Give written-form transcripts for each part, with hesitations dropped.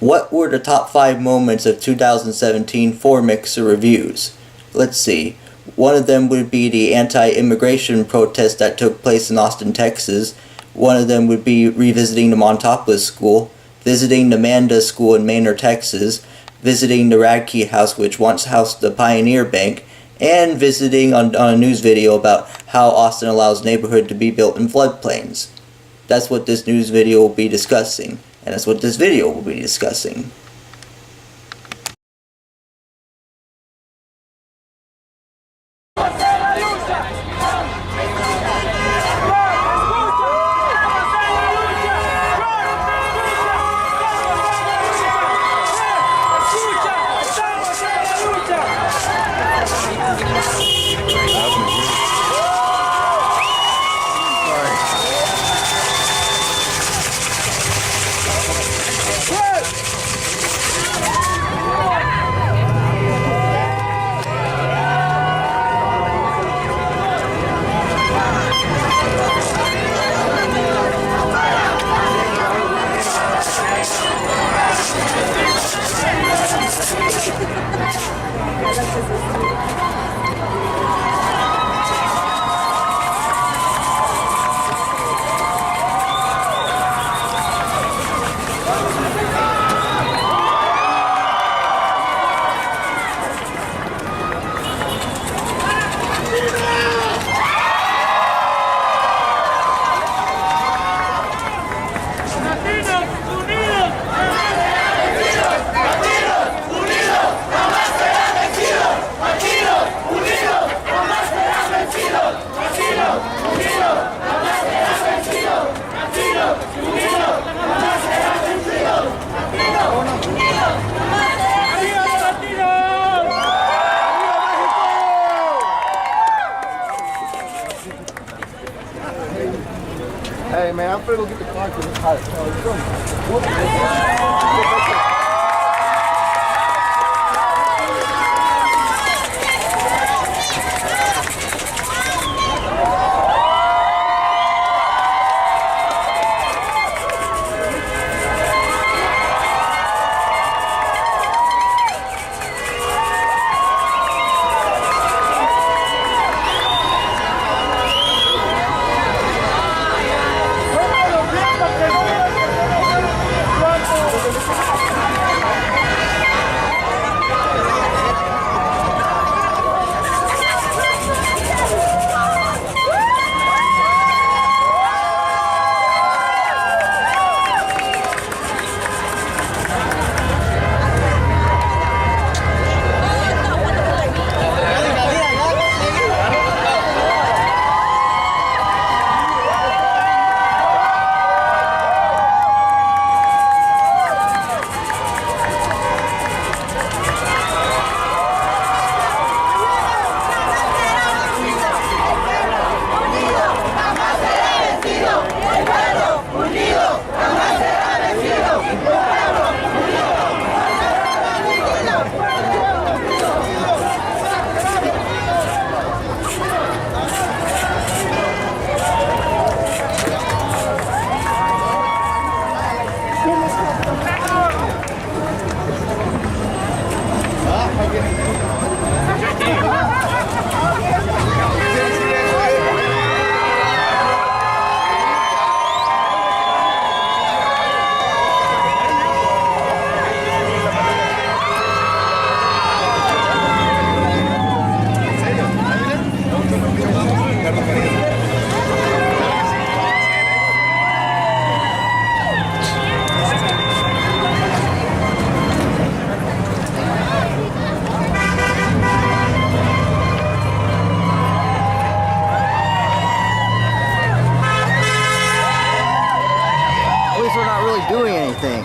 What were the top 5 moments of 2017 for Mixerr Reviews? Let's see. One of them would be the anti-immigration protest that took place in Austin, Texas. One of them would be revisiting the Montopolis School, visiting the Manda School in Manor, Texas, visiting the Radke House, which once housed the Pioneer Bank, and visiting on a news video about how Austin allows neighborhood to be built in floodplains. That's what this news video will be discussing, and that's what this video will be discussing. Hey man, I'm finna go get the car to the house. We're not really doing anything.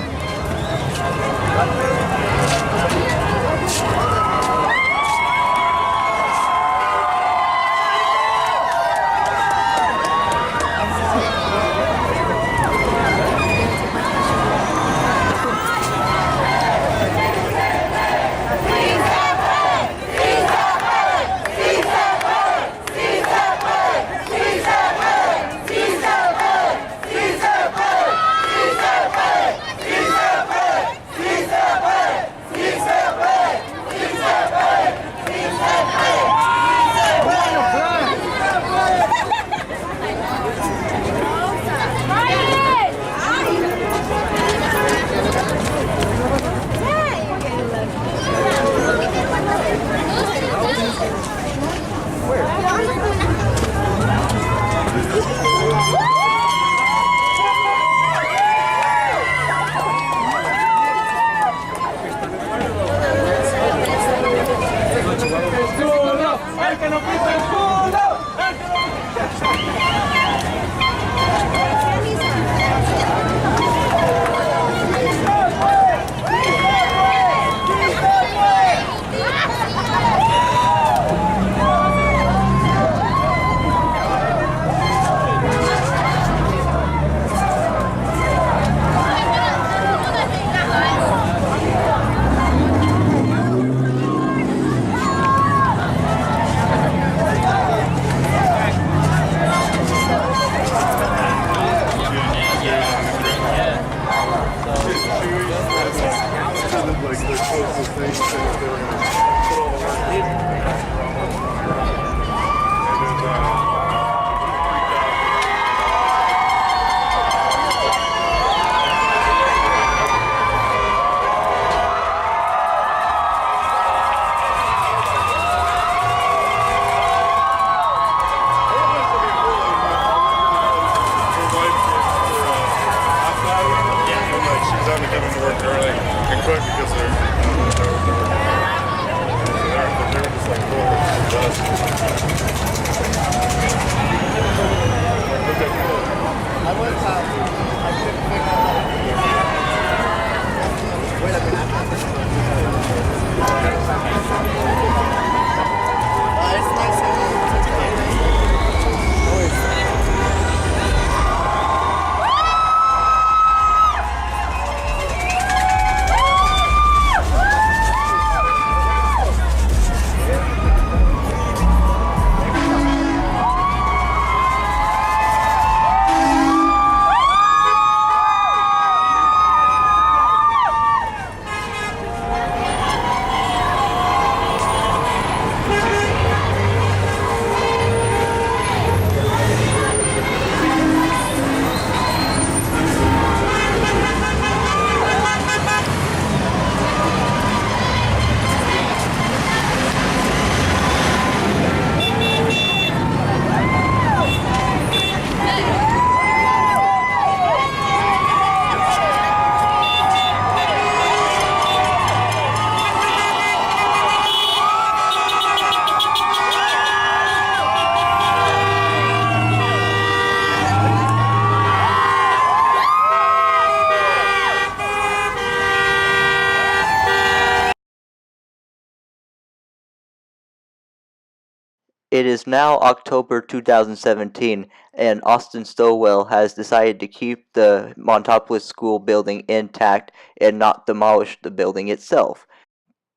It is now October 2017, and Austin Stowell has decided to keep the Montopolis School building intact and not demolish the building itself,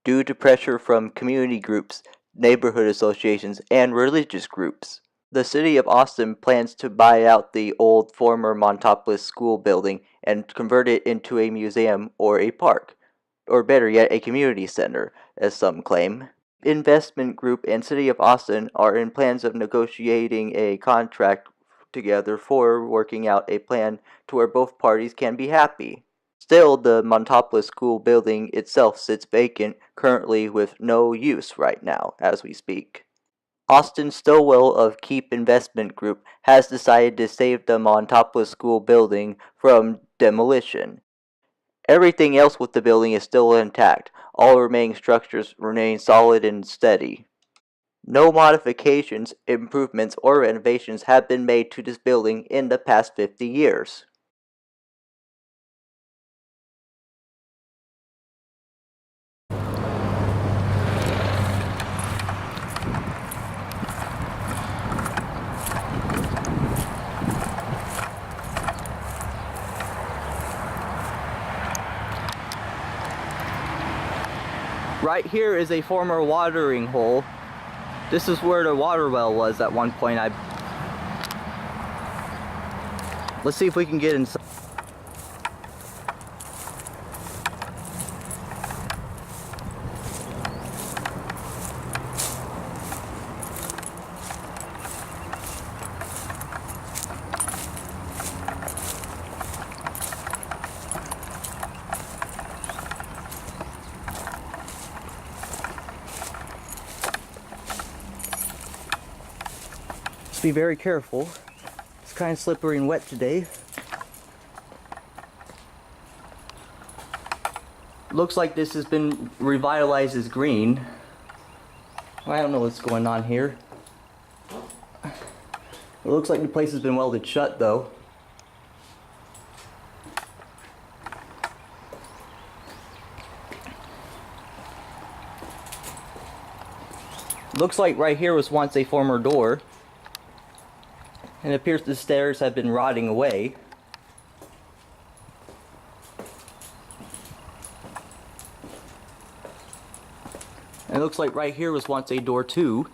due to pressure from community groups, neighborhood associations, and religious groups. The city of Austin plans to buy out the old former Montopolis School building and convert it into a museum or a park, or better yet, a community center, as some claim. Investment Group and City of Austin are in plans of negotiating a contract together for working out a plan to where both parties can be happy. Still, the Montopolis School building itself sits vacant currently with no use right now as we speak. Austin Stowell of Keep Investment Group has decided to save the Montopolis School building from demolition. Everything else with the building is still intact. All remaining structures remain solid and steady. No modifications, improvements, or renovations have been made to this building in the past 50 years. Right here is a former watering hole. This is where the water well was at one point. Let's see if we can get inside. Be very careful. It's kind of slippery and wet today. Looks like this has been revitalized as green. I don't know what's going on here. It looks like the place has been welded shut though. Looks like right here was once a former door. And it appears the stairs have been rotting away. And it looks like right here was once a door too.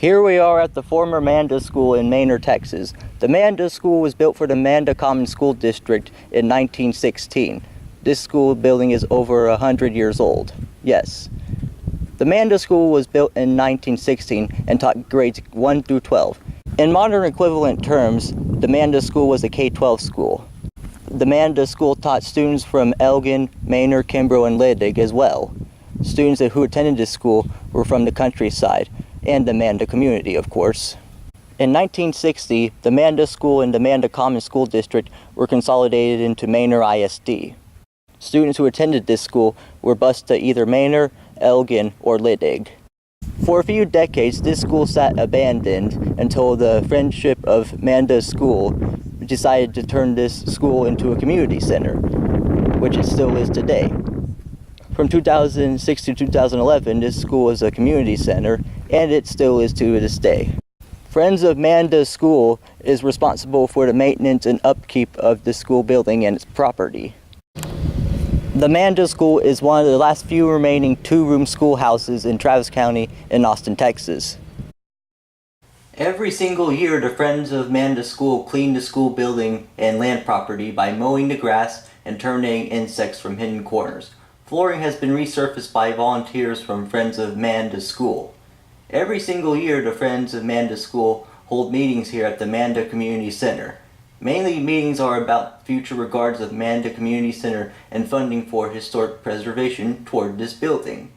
Here we are at the former Manda School in Mixerr, Texas. The Manda School was built for the Manda Common School District in 1916. This school building is over 100 years old. Yes. The Manda School was built in 1916 and taught grades 1 through 12. In modern equivalent terms, the Manda School was a K-12 school. The Manda School taught students from Elgin, Mixerr, Kimbrough, and Ledig as well. Students who attended this school were from the countryside and the Manda community, of course. In 1960, the Manda School and the Manda Common School District were consolidated into Mixerr ISD. Students who attended this school were bused to either Mixerr, Elgin, or Ledig. For a few decades, this school sat abandoned until the Friendship of Manda School decided to turn this school into a community center, which it still is today. From 2006 to 2011, this school was a community center, and it still is to this day. Friends of Manda School is responsible for the maintenance and upkeep of the school building and its property. The Manda School is one of the last few remaining two-room schoolhouses in Travis County in Austin, Texas. Every single year, the Friends of Manda School clean the school building and land property by mowing the grass and terminating insects from hidden corners. Flooring has been resurfaced by volunteers from Friends of Manda School. Every single year, the Friends of Manda School hold meetings here at the Manda Community Center. Mainly, meetings are about future regards of Manda Community Center and funding for historic preservation toward this building,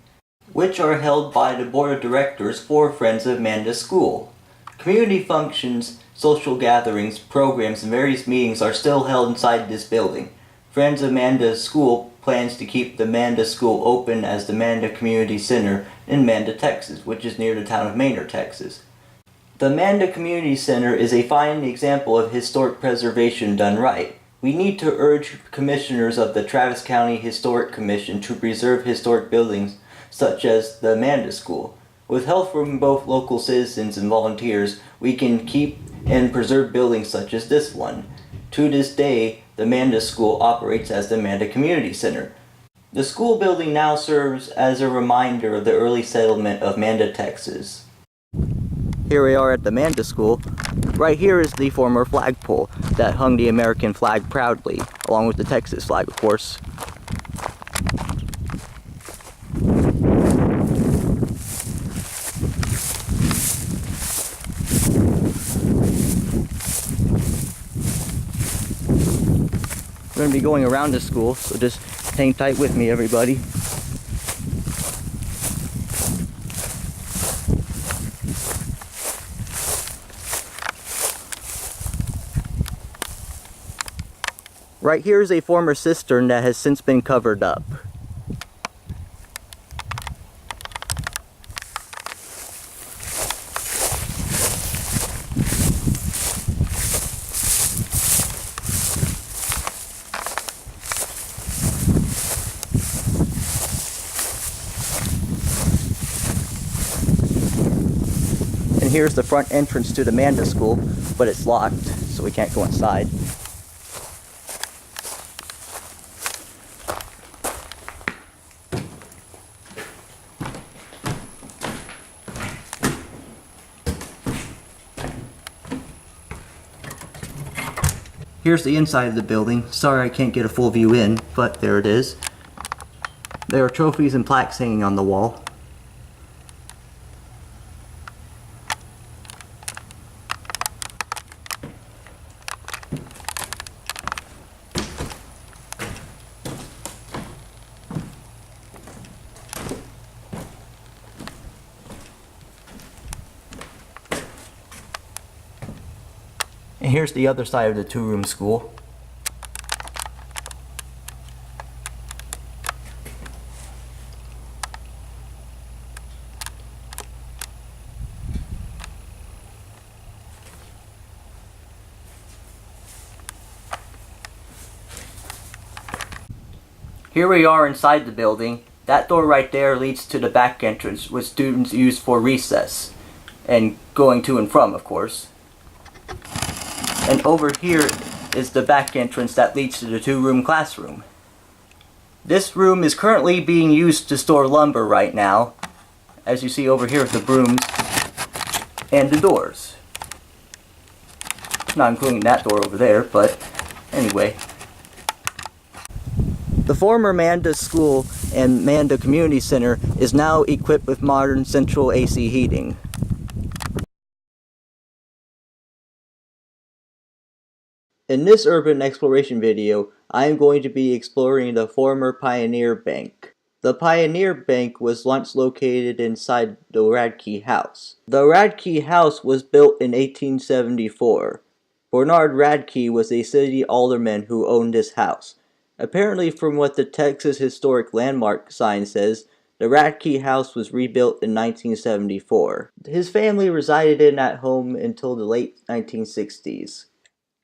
which are held by the Board of Directors for Friends of Manda School. Community functions, social gatherings, programs, and various meetings are still held inside this building. Friends of Manda School plans to keep the Manda School open as the Manda Community Center in Manda, Texas, which is near the town of Mixerr, Texas. The Manda Community Center is a fine example of historic preservation done right. We need to urge commissioners of the Travis County Historic Commission to preserve historic buildings such as the Manda School. With help from both local citizens and volunteers, we can keep and preserve buildings such as this one. To this day, the Manda School operates as the Manda Community Center. The school building now serves as a reminder of the early settlement of Manda, Texas. Here we are at the Manda School. Right here is the former flagpole that hung the American flag proudly, along with the Texas flag, of course. We're going to be going around the school, so just hang tight with me, everybody. Right here is a former cistern that has since been covered up. And here's the front entrance to the Manda School, but it's locked, so we can't go inside. Here's the inside of the building. Sorry I can't get a full view in, but there it is. There are trophies and plaques hanging on the wall. And here's the other side of the two-room school. Here we are inside the building. That door right there leads to the back entrance, which students use for recess and going to and from, of course. And over here is the back entrance that leads to the two-room classroom. This room is currently being used to store lumber right now, as you see over here with the brooms. and the doors. Not including that door over there, but anyway. The former Manda School and Manda Community Center is now equipped with modern central AC heating. In this urban exploration video, I am going to be exploring the former Pioneer Bank. The Pioneer Bank was once located inside the Radke House. The Radke House was built in 1874. Bernard Radke was a city alderman who owned this house. Apparently, from what the Texas Historic Landmark sign says, the Radke House was rebuilt in 1974. His family resided in that home until the late 1960s.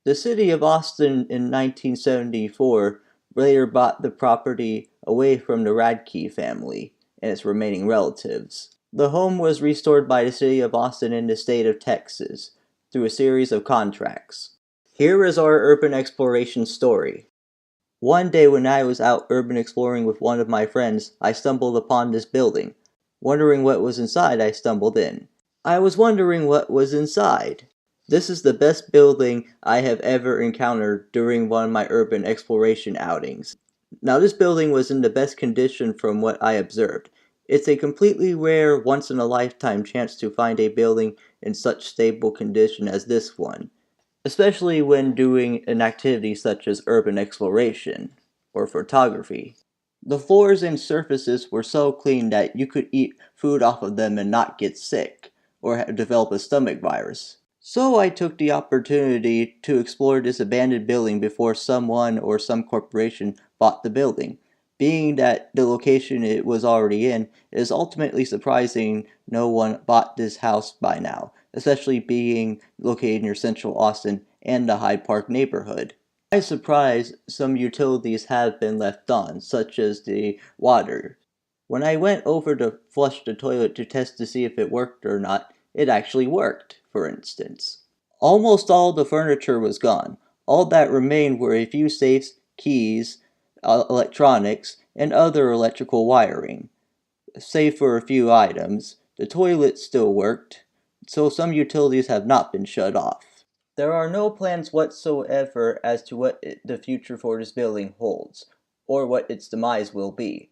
The city of Austin in 1974 later bought the property away from the Radke family and its remaining relatives. The home was restored by the city of Austin in the state of Texas through a series of contracts. Here is our urban exploration story. One day when I was out urban exploring with one of my friends, I stumbled upon this building. Wondering what was inside, I stumbled in. I was wondering what was inside. This is the best building I have ever encountered during one of my urban exploration outings. Now this building was in the best condition from what I observed. It's a completely rare, once-in-a-lifetime chance to find a building in such stable condition as this one, especially when doing an activity such as urban exploration or photography. The floors and surfaces were so clean that you could eat food off of them and not get sick or develop a stomach virus. So I took the opportunity to explore this abandoned building before someone or some corporation bought the building. Being that the location it was already in, it is ultimately surprising no one bought this house by now, especially being located near Central Austin and the Hyde Park neighborhood. To my surprise, some utilities have been left on, such as the water. When I went over to flush the toilet to test to see if it worked or not, it actually worked, for instance. Almost all the furniture was gone. All that remained were a few safes, keys, electronics, and other electrical wiring. Save for a few items, the toilet still worked, so some utilities have not been shut off. There are no plans whatsoever as to what the future for this building holds, or what its demise will be.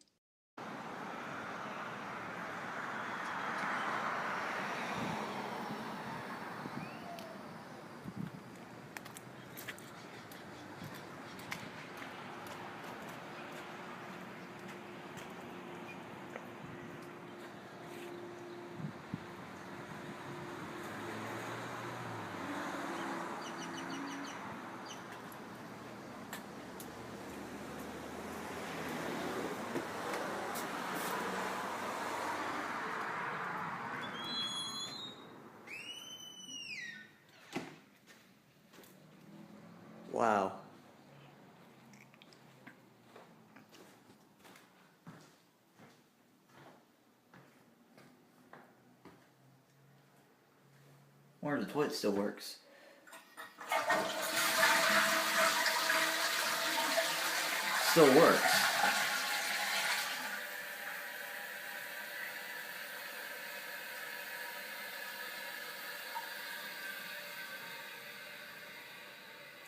Wow. Or the toilet still works. Still works.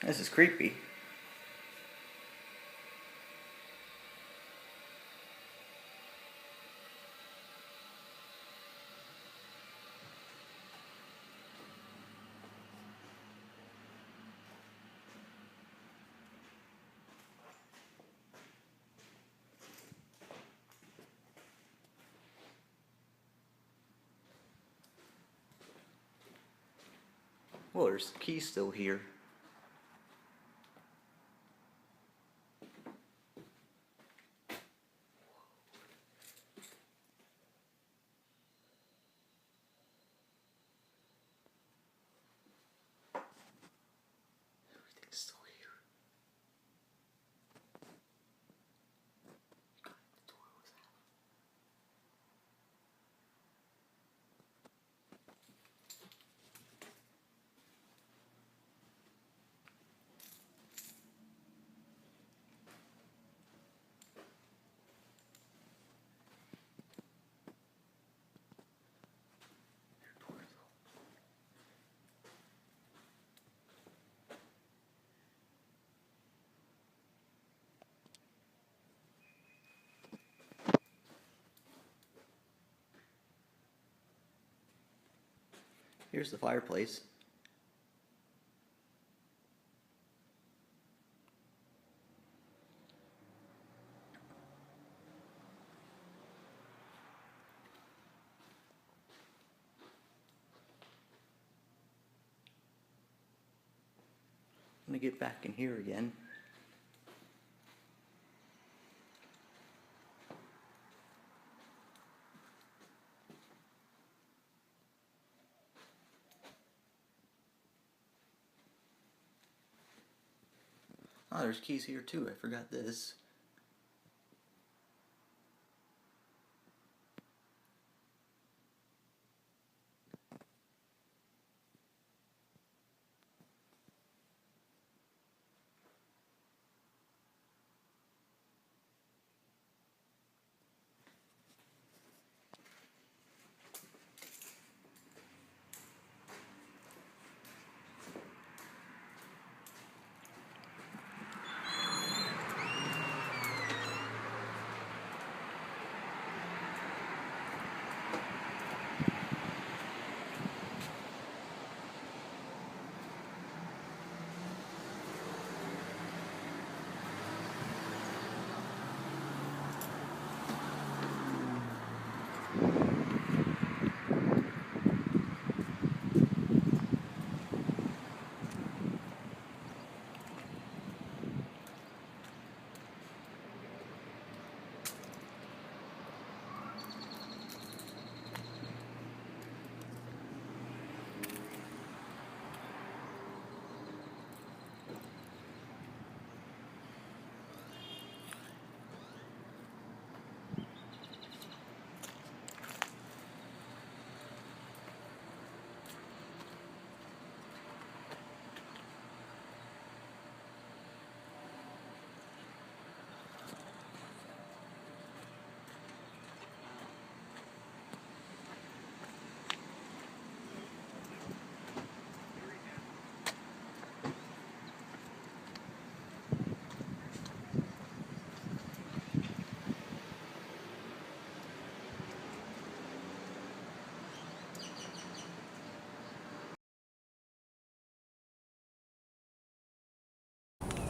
This is creepy. Well, there's the key still here. Everything's still here. The door was out. Here's the fireplace. I'm gonna get back in here again. Oh, there's keys here too. I forgot this.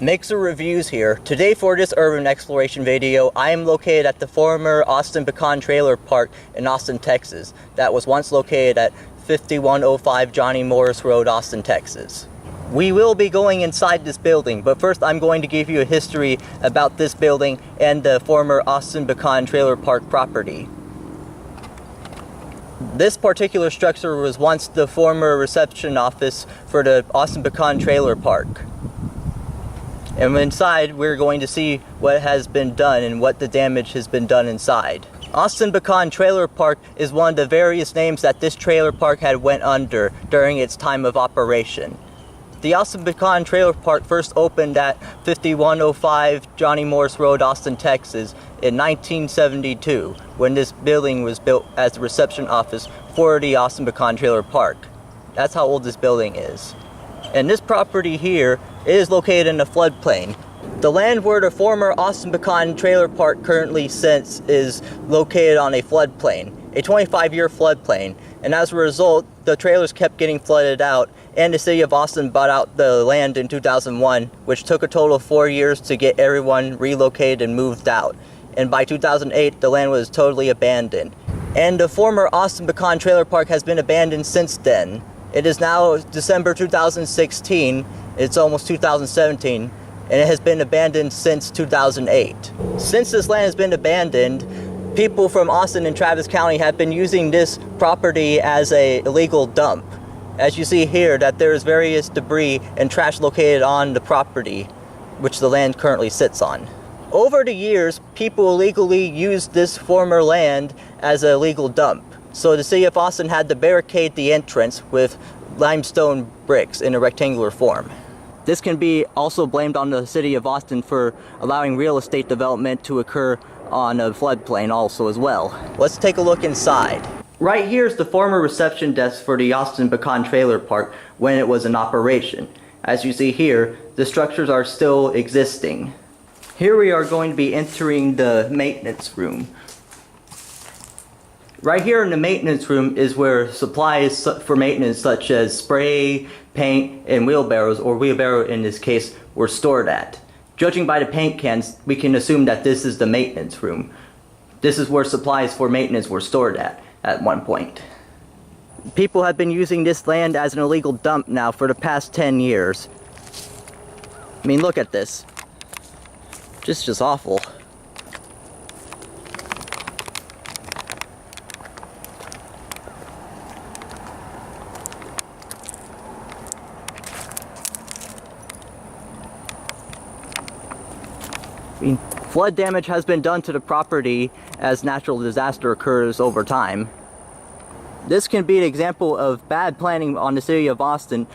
Mixerr Reviews here. Today for this urban exploration video, I am located at the former Austin Pecan Trailer Park in Austin, Texas. That was once located at 5105 Johnny Morris Road, Austin, Texas. We will be going inside this building, but first I'm going to give you a history about this building and the former Austin Pecan Trailer Park property. This particular structure was once the former reception office for the Austin Pecan Trailer Park. And inside, we're going to see what has been done and what the damage has been done inside. Austin Pecan Trailer Park is one of the various names that this trailer park had went under during its time of operation. The Austin Pecan Trailer Park first opened at 5105 Johnny Morris Road, Austin, Texas in 1972, when this building was built as the reception office for the Austin Pecan Trailer Park. That's how old this building is. And this property here is located in a floodplain. The land where the former Austin Pecan Trailer Park currently sits is located on a floodplain, a 25-year floodplain, and as a result, the trailers kept getting flooded out, and the city of Austin bought out the land in 2001, which took a total of 4 years to get everyone relocated and moved out. And by 2008, the land was totally abandoned. And the former Austin Pecan Trailer Park has been abandoned since then. It is now December 2016, it's almost 2017, and it has been abandoned since 2008. Since this land has been abandoned, people from Austin and Travis County have been using this property as an illegal dump. As you see here, that there is various debris and trash located on the property, which the land currently sits on. Over the years, people illegally used this former land as an illegal dump. So the city of Austin had to barricade the entrance with limestone bricks in a rectangular form. This can be also blamed on the city of Austin for allowing real estate development to occur on a floodplain also as well. Let's take a look inside. Right here is the former reception desk for the Austin Pecan Trailer Park when it was in operation. As you see here, the structures are still existing. Here we are going to be entering the maintenance room. Right here in the maintenance room is where supplies for maintenance such as spray, paint, and wheelbarrows, or wheelbarrow in this case, were stored at. Judging by the paint cans, we can assume that this is the maintenance room. This is where supplies for maintenance were stored at one point. People have been using this land as an illegal dump now for the past 10 years. I mean, look at this. Just awful. I mean, flood damage has been done to the property as natural disaster occurs over time. This can be an example of bad planning on the city of Austin